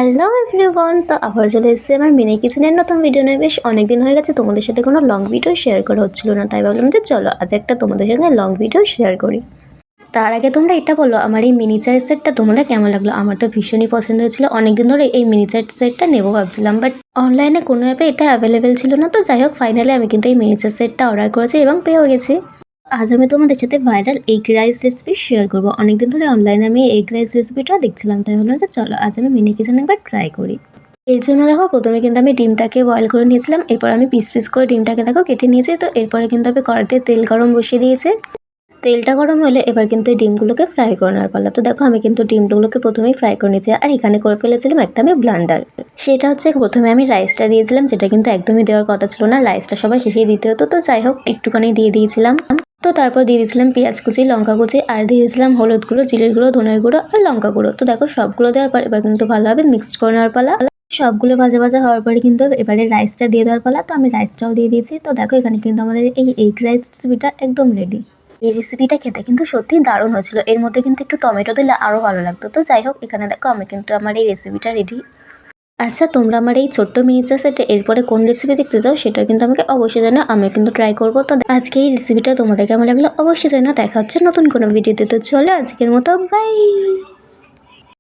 Hello everyone, তো আবার চলে এসেছি আমার মিনি কিচেনের নতুন ভিডিও নিয়ে। বেশ অনেকদিন হয়ে গেছে তোমাদের সাথে কোনো লং ভিডিও শেয়ার করা হচ্ছিল না, তাই ভাবলাম যে চলো আজ একটা তোমাদের সঙ্গে লং ভিডিও শেয়ার করি। তার আগে তোমরা এটা বলো, আমার এই মিনিচার সেটটা তোমাদের কেমন লাগলো? আমার তো ভীষণই পছন্দ হয়েছিল, অনেকদিন ধরে এই মিনিচার সেটটা নেবো ভাবছিলাম, বাট অনলাইনে কোনো অ্যাপে এটা অ্যাভেলেবেল ছিল না। তো যাই হোক, ফাইনালি আমি কিন্তু এই মিনিচার সেটটা অর্ডার করেছি এবং পেয়েও গেছি। আজ আমি তোমাদের সাথে viral egg rice recipe share করবো। অনেকদিন ধরে অনলাইনে আমি এগ রাইস রেসিপিটা দেখছিলাম, তাই ভাবলাম যে চলো আজ আমি মিনি কিচেনে একবার ট্রাই করি। এর জন্য দেখো, প্রথমে কিন্তু আমি ডিমটাকে বয়েল করে নিয়েছিলাম, এরপর আমি পিস পিস করে ডিমটাকে দেখো কেটে নিয়েছি। তো এরপরে কিন্তু আমি কড়াইতে তেল গরম বসিয়ে দিয়েছি। তেলটা গরম হলে এবার কিন্তু এই ডিমগুলোকে ফ্রাই করে নেওয়ার পালা। তো দেখো, আমি কিন্তু ডিমগুলোকে প্রথমেই ফ্রাই করে নিয়েছি, আর এখানে করে ফেলেছিলাম একটা আমি ব্লান্ডার। সেটা হচ্ছে, প্রথমে আমি রাইসটা দিয়েছিলাম, যেটা কিন্তু একদমই দেওয়ার কথা ছিল না, রাইসটা সবাই শেষেই দিতে হতো। তো যাই হোক, একটুখানি দিয়ে দিয়েছিলাম। তো তারপর দিয়ে দিয়েছিলাম পেঁয়াজ কুচি, লঙ্কা কুচি, আর দিয়েছিলাম হলুদ গুঁড়ো, জিরের গুঁড়ো, ধনের গুঁড়ো আর লঙ্কা গুঁড়ো। তো দেখো, সবগুলো দেওয়ার পর এবার কিন্তু ভালোভাবে মিক্সড করে নেওয়ার পালা। সবগুলো ভাজা ভাজা হওয়ার পরে কিন্তু এবারে রাইসটা দিয়ে দেওয়ার পালা। তো আমি রাইসটাও দিয়ে দিয়েছি। তো দেখো, এখানে কিন্তু আমাদের এই এগ রাইস রেসিপিটা একদম রেডি। এই রেসিপিটা খেতে কিন্তু সত্যিই দারুণ হয়েছিল, এর মধ্যে কিন্তু একটু টমেটো দিলে আরও ভালো লাগতো। তো যাই হোক, এখানে দেখো আমি কিন্তু আমার এই রেসিপিটা রেডি। আচ্ছা, তোমরা আমার এই ছোট্ট মিনিচার সেটে এরপরে কোন রেসিপি দেখতে চাও সেটা কিন্তু আমাকে অবশ্যই জানাও, আমি কিন্তু ট্রাই করবো। তো আজকে এই রেসিপিটা তোমাদের কেমন লাগলো অবশ্যই জানাও। দেখা হচ্ছে নতুন কোনো ভিডিওতে। তো চলো আজকের মতো বাই।